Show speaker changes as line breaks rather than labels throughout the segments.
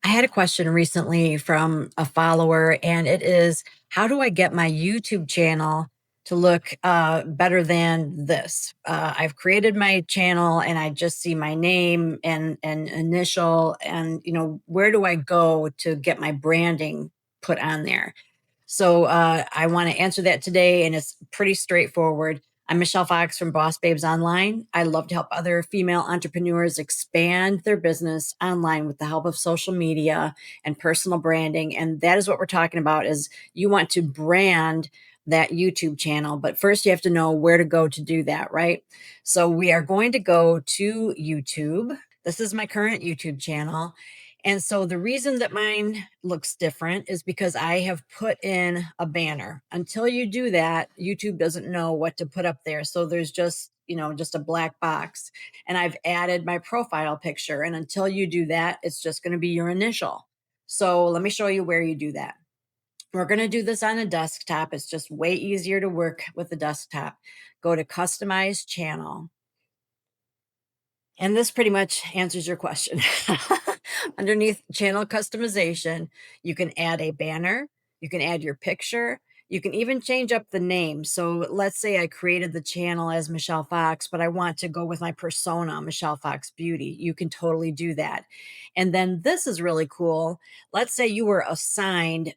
I had a question recently from a follower, and it is, how do I get my YouTube channel to look better than this? I've created my channel, and I just see my name and initial, and where do I go to get my branding put on there? So I want to answer that today, and it's pretty straightforward. I'm Michelle Fox from Boss Babes Online. I love to help other female entrepreneurs expand their business online with the help of social media and personal branding. And that is what we're talking about is you want to brand that YouTube channel, but first you have to know where to go to do that, right? So we are going to go to YouTube. This is my current YouTube channel. And so the reason that mine looks different is because I have put in a banner. Until you do that, YouTube doesn't know what to put up there. So there's just a black box. And I've added my profile picture. And until you do that, it's just going to be your initial. So let me show you where you do that. We're going to do this on a desktop. It's just way easier to work with the desktop. Go to customize channel. And this pretty much answers your question. Underneath channel customization, you can add a banner, you can add your picture, you can even change up the name. So let's say I created the channel as Michelle Fox, but I want to go with my persona, Michelle Fox Beauty. You can totally do that. And then this is really cool. Let's say you were assigned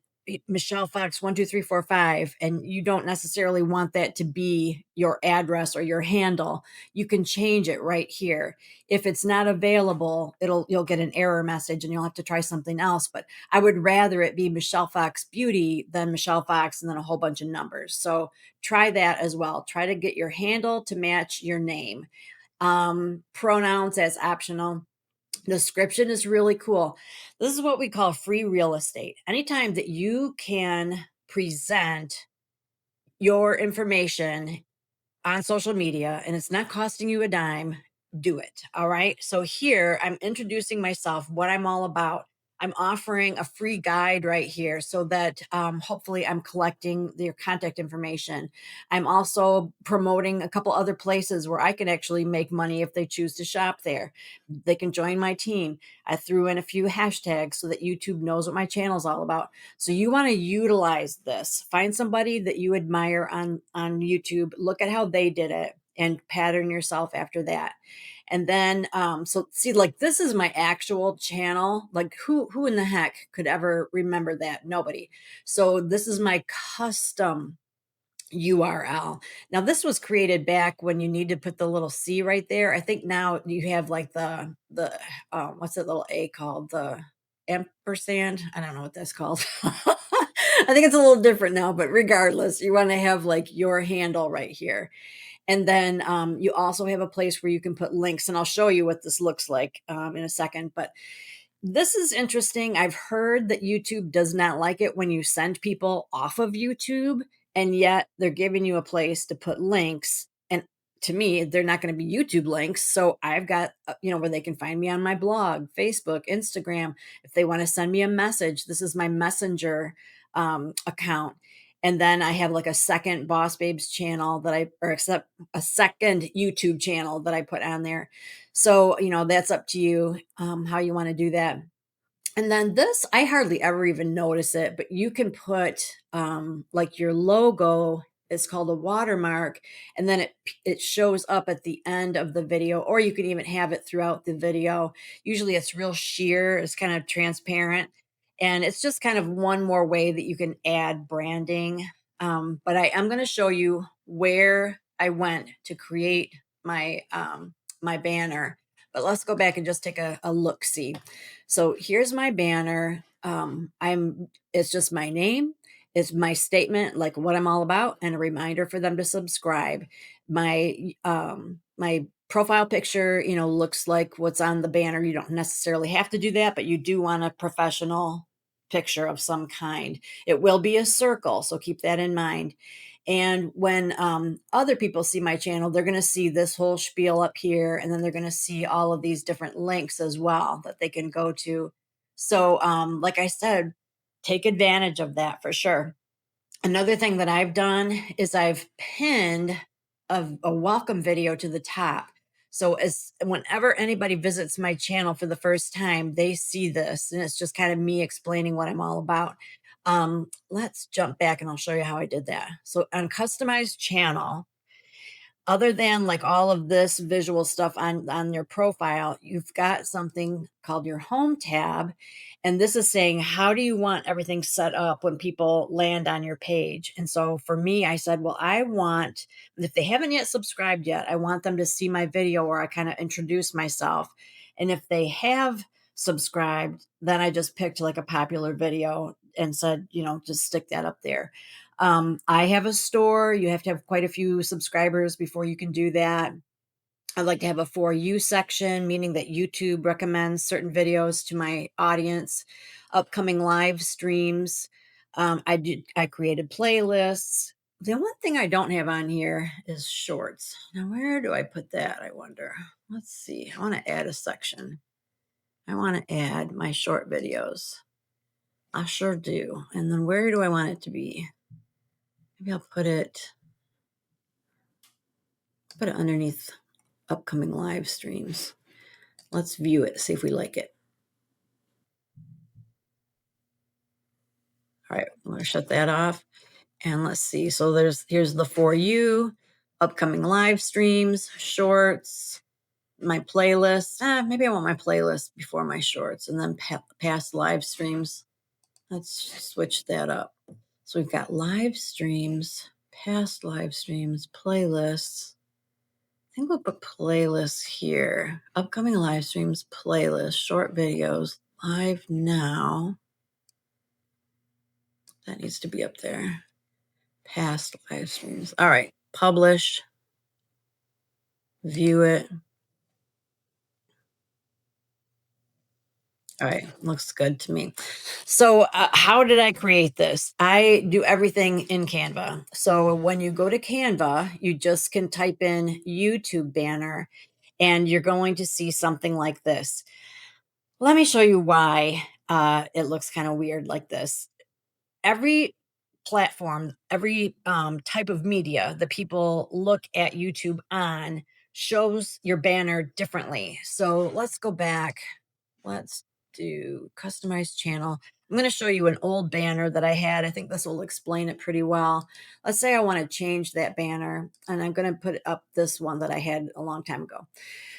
Michelle Fox 12345, and you don't necessarily want that to be your address or your handle. You can change it right here. If it's not available, you'll get an error message and you'll have to try something else. But I would rather it be Michelle Fox Beauty than Michelle Fox and then a whole bunch of numbers. So try that as well. Try to get your handle to match your name. Pronouns as optional. Description is really cool. This is what we call free real estate. Anytime that you can present your information on social media and it's not costing you a dime, do it. All right. So here I'm introducing myself, what I'm all about. I'm offering a free guide right here so that hopefully I'm collecting your contact information. I'm also promoting a couple other places where I can actually make money if they choose to shop there. They can join my team. I threw in a few hashtags so that YouTube knows what my channel is all about. So you want to utilize this. Find somebody that you admire on YouTube. Look at how they did it and pattern yourself after that. And then so see, like, this is my actual channel. Like, who in the heck could ever remember that? Nobody. So this is my custom URL. Now this was created back when you need to put the little C right there. I think now you have like the what's that little A called? The ampersand. I don't know what that's called. I think it's a little different now, but regardless, you want to have like your handle right here. And then you also have a place where you can put links, and I'll show you what this looks like in a second. But this is interesting. I've heard that YouTube does not like it when you send people off of YouTube, and yet they're giving you a place to put links. And to me, they're not going to be YouTube links. So I've got, where they can find me on my blog, Facebook, Instagram. If they want to send me a message, this is my messenger account. And then I have like a second Boss Babes channel or except a second YouTube channel that I put on there. So, that's up to you how you want to do that. And then this, I hardly ever even notice it, but you can put like your logo. It's called a watermark, and then it shows up at the end of the video, or you can even have it throughout the video. Usually, it's real sheer, it's kind of transparent, and it's just kind of one more way that you can add branding. But I am going to show you where I went to create my banner. But let's go back and just take a look see. So here's my banner. It's just my name. It's my statement, like what I'm all about, and a reminder for them to subscribe. My profile picture, looks like what's on the banner. You don't necessarily have to do that, but you do want a professional picture of some kind. It will be a circle, so keep that in mind. And when other people see my channel, they're going to see this whole spiel up here, and then they're going to see all of these different links as well that they can go to. So, like I said, take advantage of that for sure. Another thing that I've done is I've pinned a welcome video to the top. So as whenever anybody visits my channel for the first time, they see this, and it's just kind of me explaining what I'm all about. Let's jump back and I'll show you how I did that. So on customized channel, other than like all of this visual stuff on your profile, you've got something called your home tab, and this is saying how do you want everything set up when people land on your page. And so for me, I said, well, I want, if they haven't yet subscribed yet, I want them to see my video where I kind of introduce myself. And if they have subscribed, then I just picked like a popular video and said, just stick that up there. I have a store. You have to have quite a few subscribers before you can do that. I like to have a for you section, meaning that YouTube recommends certain videos to my audience, upcoming live streams. I created playlists. The one thing I don't have on here is shorts. Now, where do I put that? I wonder. Let's see. I want to add a section. I want to add my short videos. I sure do. And then where do I want it to be? Maybe I'll put it underneath upcoming live streams. Let's view it, see if we like it. All right, I'm gonna shut that off. And let's see. So here's the for you, upcoming live streams, shorts, my playlist. Maybe I want my playlist before my shorts, and then past live streams. Let's switch that up. So we've got live streams, past live streams, playlists. I think we'll put playlists here. Upcoming live streams, playlist, short videos, live now. That needs to be up there. Past live streams. All right. Publish. View it. All right. Looks good to me. So, how did I create this? I do everything in Canva. So, when you go to Canva, you just can type in YouTube banner and you're going to see something like this. Let me show you why it looks kind of weird like this. Every platform, every type of media that people look at YouTube on shows your banner differently. So let's go back. Let's do customized channel. I'm going to show you an old banner that I had. I think this will explain it pretty well. Let's say I want to change that banner, and I'm going to put up this one that I had a long time ago.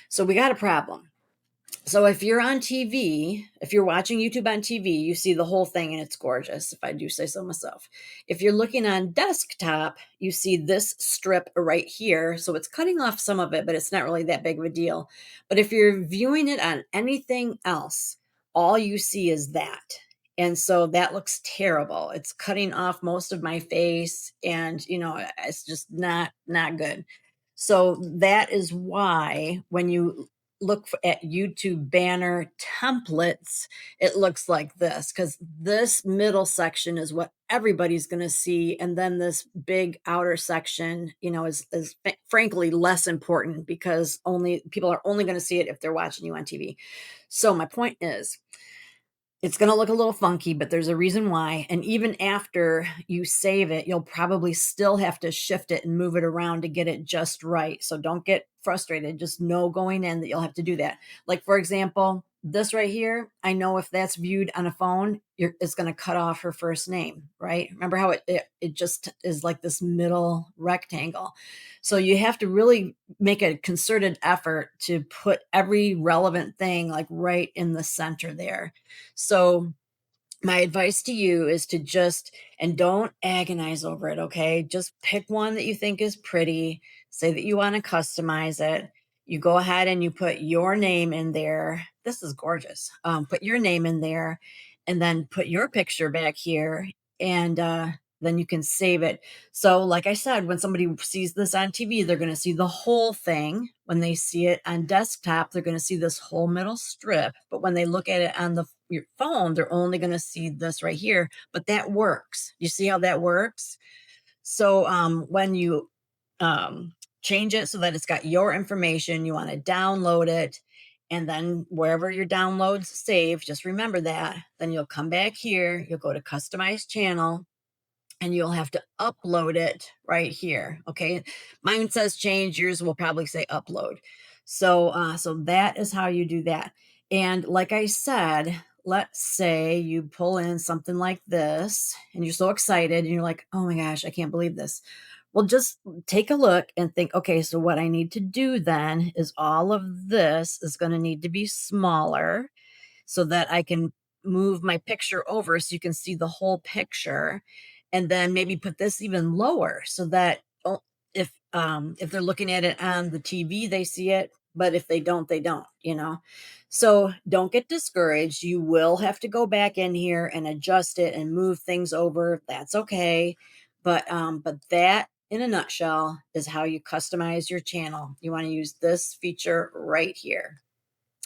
So we got a problem. So if you're on TV, if you're watching YouTube on TV, you see the whole thing and it's gorgeous, if I do say so myself. If you're looking on desktop, you see this strip right here. So it's cutting off some of it, but it's not really that big of a deal. But if you're viewing it on anything else, all you see is that. And so that looks terrible. It's cutting off most of my face and, it's just not good. So that is why when you look at YouTube banner templates, it looks like this because this middle section is what everybody's going to see. And then this big outer section, is frankly less important because only people are only going to see it if they're watching you on TV. So my point is, it's gonna look a little funky, but there's a reason why, and even after you save it, you'll probably still have to shift it and move it around to get it just right, so don't get frustrated, just know going in that you'll have to do that. Like, for example, this right here, I know if that's viewed on a phone, it's gonna cut off her first name, right? Remember how it just is like this middle rectangle? So you have to really make a concerted effort to put every relevant thing, like, right in the center there. So my advice to you is to just and don't agonize over it, okay? Just pick one that you think is pretty, say that you want to customize it. You go ahead and you put your name in there. This is gorgeous. Put your name in there and then put your picture back here and then you can save it. So, like I said, when somebody sees this on TV, they're going to see the whole thing. When they see it on desktop, they're going to see this whole middle strip. But when they look at it on your phone, they're only going to see this right here. But that works. You see how that works? So when you um, change it so that it's got your information, you want to download it. And then wherever your downloads save, just remember that. Then you'll come back here, you'll go to customize channel, and you'll have to upload it right here. Okay. Mine says change, yours will probably say upload. So that is how you do that. And like I said, let's say you pull in something like this and you're so excited and you're like, oh my gosh, I can't believe this. Well, just take a look and think, okay, so what I need to do then is all of this is going to need to be smaller so that I can move my picture over so you can see the whole picture, and then maybe put this even lower so that if they're looking at it on the TV, they see it, but if they don't, they don't, you know? So don't get discouraged. You will have to go back in here and adjust it and move things over. That's okay. But that in a nutshell is how you customize your channel. You want to use this feature right here.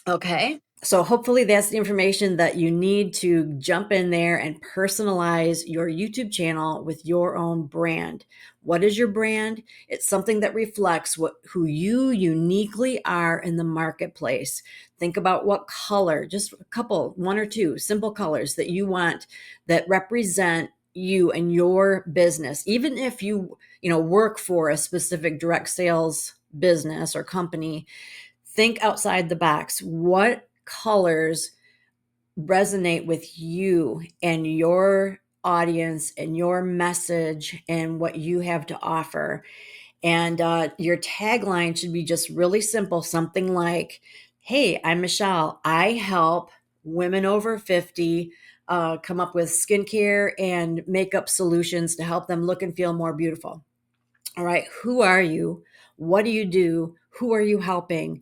Okay. So hopefully that's the information that you need to jump in there and personalize your YouTube channel with your own brand. What is your brand? It's something that reflects who you uniquely are in the marketplace. Think about what color, just a couple, one or two simple colors that you want that represent you and your business. Even if you work for a specific direct sales business or company, think outside the box. What colors resonate with you and your audience and your message and what you have to offer? And your tagline should be just really simple, something like, hey, I'm Michelle. I help women over 50 come up with skincare and makeup solutions to help them look and feel more beautiful. All right. Who are you? What do you do? Who are you helping?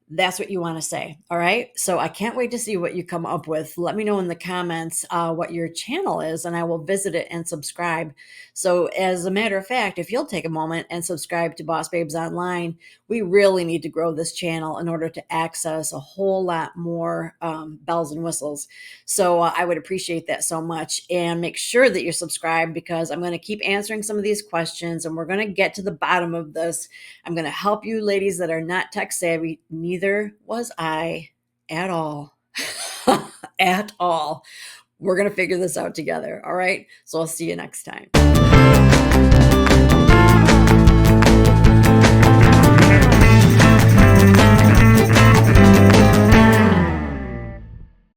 That's what you want to say. All right. So I can't wait to see what you come up with. Let me know in the comments what your channel is, and I will visit it and subscribe. So, as a matter of fact, if you'll take a moment and subscribe to Boss Babes Online, we really need to grow this channel in order to access a whole lot more bells and whistles. So, I would appreciate that so much. And make sure that you're subscribed because I'm going to keep answering some of these questions and we're going to get to the bottom of this. I'm going to help you ladies that are not tech savvy. Neither was I at all. At all. We're going to figure this out together. All right. So I'll see you next time.